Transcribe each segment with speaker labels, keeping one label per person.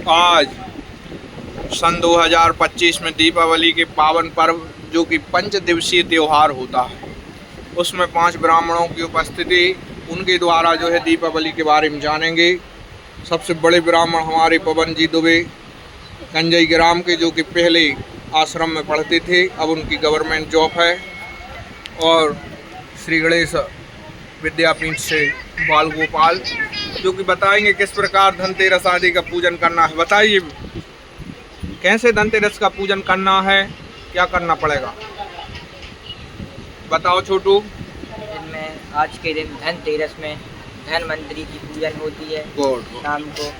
Speaker 1: आज सन 2025 में दीपावली के पावन पर्व जो कि पंच दिवसीय त्यौहार होता है, उसमें 5 ब्राह्मणों की उपस्थिति, उनके द्वारा जो है दीपावली के बारे में जानेंगे। सबसे बड़े ब्राह्मण हमारे पवन जी दुबे कंजई ग्राम के, जो कि पहले आश्रम में पढ़ते थे, अब उनकी गवर्नमेंट जॉब है। और श्री गणेश विद्यापीठ से बाल गोपाल, जो कि बताएंगे किस प्रकार धनतेरस आदि का पूजन करना है। बताइए कैसे धनतेरस का पूजन करना है, क्या करना पड़ेगा, बताओ छोटू।
Speaker 2: इनमें आज के दिन धनतेरस में धनवंतरी की पूजन होती है शाम को।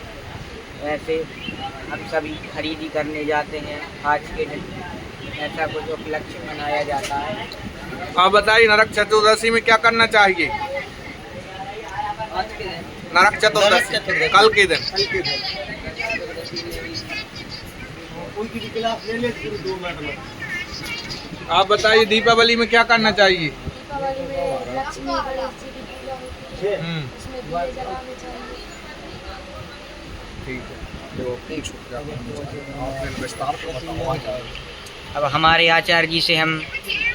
Speaker 2: ऐसे हम सभी खरीदी करने जाते हैं आज के दिन, ऐसा कुछ उपलक्ष्य मनाया जाता है।
Speaker 1: आप बताइए नरक चतुर्दशी में क्या करना चाहिए।
Speaker 2: आज के दिन
Speaker 1: नरक चतुर्दशी कल के दिन। आप बताइए दीपावली में क्या करना चाहिए।
Speaker 3: दीपावली में लक्ष्मी गणेश जी की पूजा होती है, उसमें दिए जलाने चाहिए।
Speaker 1: ठीक है,
Speaker 2: अब हमारे आचार्य जी से हम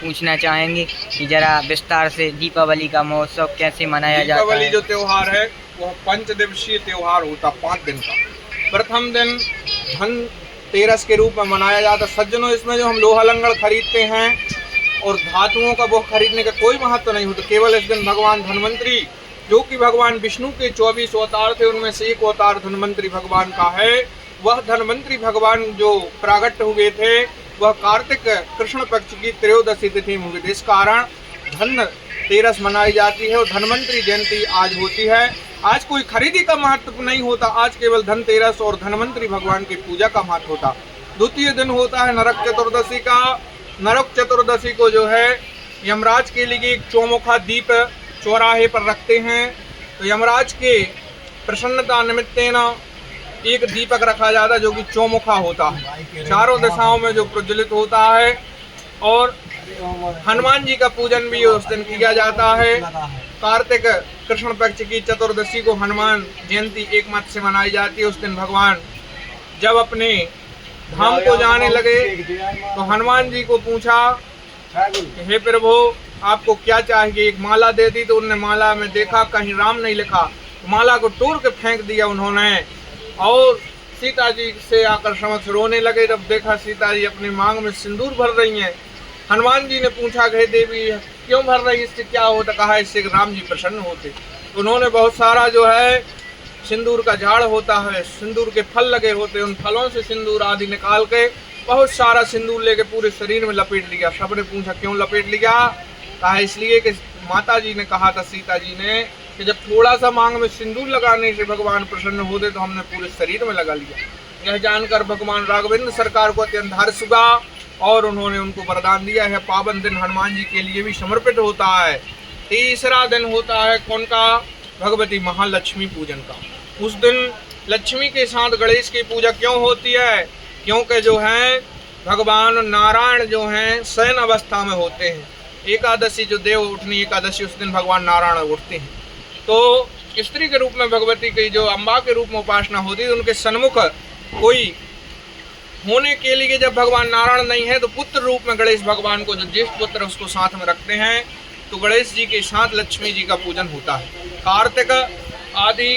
Speaker 2: पूछना चाहेंगे कि जरा विस्तार से दीपावली का महोत्सव कैसे मनाया जाता है।
Speaker 1: दीपावली जो त्योहार है वह पंच दिवसीय त्योहार होता, 5 दिन का। प्रथम दिन धनतेरस के रूप में मनाया जाता। सज्जनों, इसमें जो हम लोहा लंगड़ खरीदते हैं और धातुओं का वो खरीदने का कोई महत्व नहीं होता। केवल इस दिन भगवान धन्वंतरी, जो कि भगवान विष्णु के 24 अवतार थे, उनमें से एक अवतार धन्वंतरी भगवान का है। वह धन्वंतरी भगवान जो प्रकट हुए थे वह कार्तिक कृष्ण पक्ष की त्रयोदशी तिथि में हुए थे। इस कारण धनतेरस मनाई जाती है और धन्वंतरी जयंती आज होती है। आज कोई खरीदी का महत्व नहीं होता, आज केवल धनतेरस और धन्वंतरी भगवान की पूजा का महत्व होता। द्वितीय दिन होता है नरक चतुर्दशी का। नरक चतुर्दशी को जो है यमराज के लिए एक चौमुखा दीप चौराहे पर रखते हैं, तो यमराज के प्रसन्नता निमित्तेन एक दीपक रखा जाता है जो कि चौमुखा होता है, चारों दिशाओं में जो प्रज्वलित होता है। और हनुमान जी का पूजन भी उस दिन किया जाता है। कार्तिक कृष्ण पक्ष की चतुर्दशी को हनुमान जयंती एक मत से मनाई जाती है। उस दिन भगवान जब अपने धाम को जाने लगे तो हनुमान जी को पूछा कि हे प्रभु, आपको क्या चाहिए। एक माला दे दी, तो उन्होंने माला में देखा कहीं राम नहीं लिखा, तो माला को तोड़ के फेंक दिया उन्होंने। और सीता जी से आकर समक्ष रोने लगे। जब देखा सीता जी अपनी मांग में सिंदूर भर रही हैं, हनुमान जी ने पूछा हे देवी क्यों भर रही, इससे क्या होता। कहा इससे राम जी प्रसन्न होते। तो उन्होंने बहुत सारा जो है सिंदूर का झाड़ होता है, सिंदूर के फल लगे होते हैं, उन फलों से सिंदूर आदि निकाल के बहुत सारा सिंदूर लेके पूरे शरीर में लपेट लिया। सबने पूछा क्यों लपेट लिया। कहा इसलिए कि माता जी ने कहा था, सीता जी ने, कि जब थोड़ा सा मांग में सिंदूर लगाने से भगवान प्रसन्न होते तो हमने पूरे शरीर में लगा लिया। यह जानकर भगवान राघवेंद्र सरकार को अत्यंत हर्ष हुआ और उन्होंने उनको वरदान दिया है। पावन दिन हनुमान जी के लिए भी समर्पित होता है। तीसरा दिन होता है कौन का, भगवती महालक्ष्मी पूजन का। उस दिन लक्ष्मी के साथ गणेश की पूजा क्यों होती है, क्योंकि जो है भगवान नारायण जो हैं शयन अवस्था में होते हैं। एकादशी जो देव उठनी एकादशी, उस दिन भगवान नारायण उठते हैं। तो स्त्री के रूप में भगवती की जो अम्बा के रूप में उपासना होती है, उनके सन्मुख कोई होने के लिए जब भगवान नारायण नहीं है तो पुत्र रूप में गणेश भगवान को, जो ज्येष्ठ पुत्र है, उसको साथ में रखते हैं। तो गणेश जी के साथ लक्ष्मी जी का पूजन होता है। कार्तिक आदि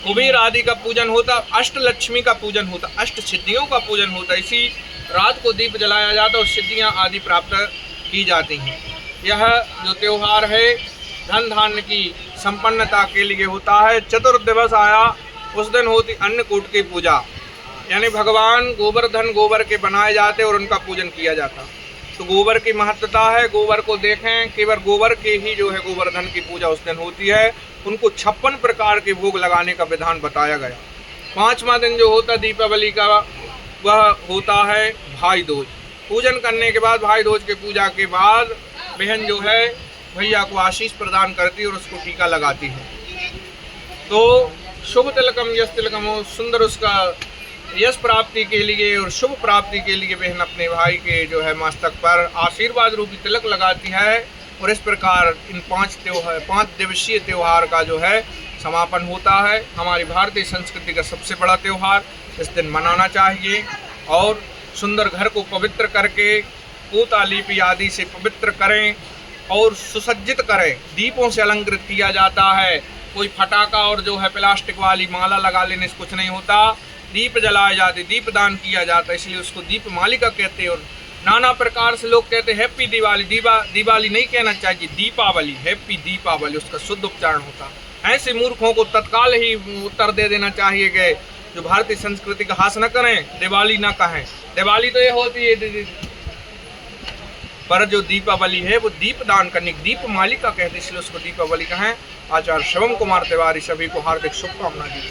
Speaker 1: कुबेर आदि का पूजन होता, अष्ट लक्ष्मी का पूजन होता, अष्ट सिद्धियों का पूजन होता। इसी रात को दीप जलाया जाता और सिद्धियां आदि प्राप्त की जाती हैं। यह जो त्यौहार है धन धान्य की संपन्नता के लिए होता है। चतुर्दिवस आया, उस दिन होती अन्नकूट की पूजा, यानी भगवान गोवर्धन गोबर के बनाए जाते और उनका पूजन किया जाता। तो गोबर की महत्वता है, गोबर को देखें, केवल गोबर के ही जो है गोवर्धन की पूजा उस दिन होती है। उनको 56 प्रकार के भोग लगाने का विधान बताया गया। 5वां दिन जो होता दीपावली का, वह होता है भाई दूज। पूजन करने के बाद, भाई दूज के पूजा के बाद, बहन जो है भैया को आशीष प्रदान करती है और उसको टीका लगाती है। तो शुभ तिलकम यश तिलकम हो, सुंदर उसका यश प्राप्ति के लिए और शुभ प्राप्ति के लिए बहन अपने भाई के जो है मस्तक पर आशीर्वाद रूपी तिलक लगाती है। और इस प्रकार इन 5 दिवसीय त्यौहार का जो है समापन होता है। हमारी भारतीय संस्कृति का सबसे बड़ा त्यौहार इस दिन मनाना चाहिए और सुंदर घर को पवित्र करके पोता लिपि आदि से पवित्र करें और सुसज्जित करें। दीपों से अलंकृत किया जाता है। कोई फटाका और जो है प्लास्टिक वाली माला लगा लेने से कुछ नहीं होता। दीप जलाए जाते, दीप दान किया जाता है, इसलिए उसको दीप मालिका कहते हैं। और नाना प्रकार से लोग कहते हैं हैप्पी दिवाली। दिवाली नहीं कहना चाहिए, दीपावली, हैप्पी दीपावली उसका शुद्ध उच्चारण होता। ऐसे मूर्खों को तत्काल ही उत्तर दे देना चाहिए कि जो भारतीय संस्कृति का हास न करें, दिवाली ना कहें। दिवाली तो ये होती है, पर जो दीपावली है वो दीप दान करने की दीप मालिका कहते हैं, इसलिए उसको दीपावली कहें। आचार्य शिवम कुमार तिवारी सभी को हार्दिक शुभकामनाएं दी।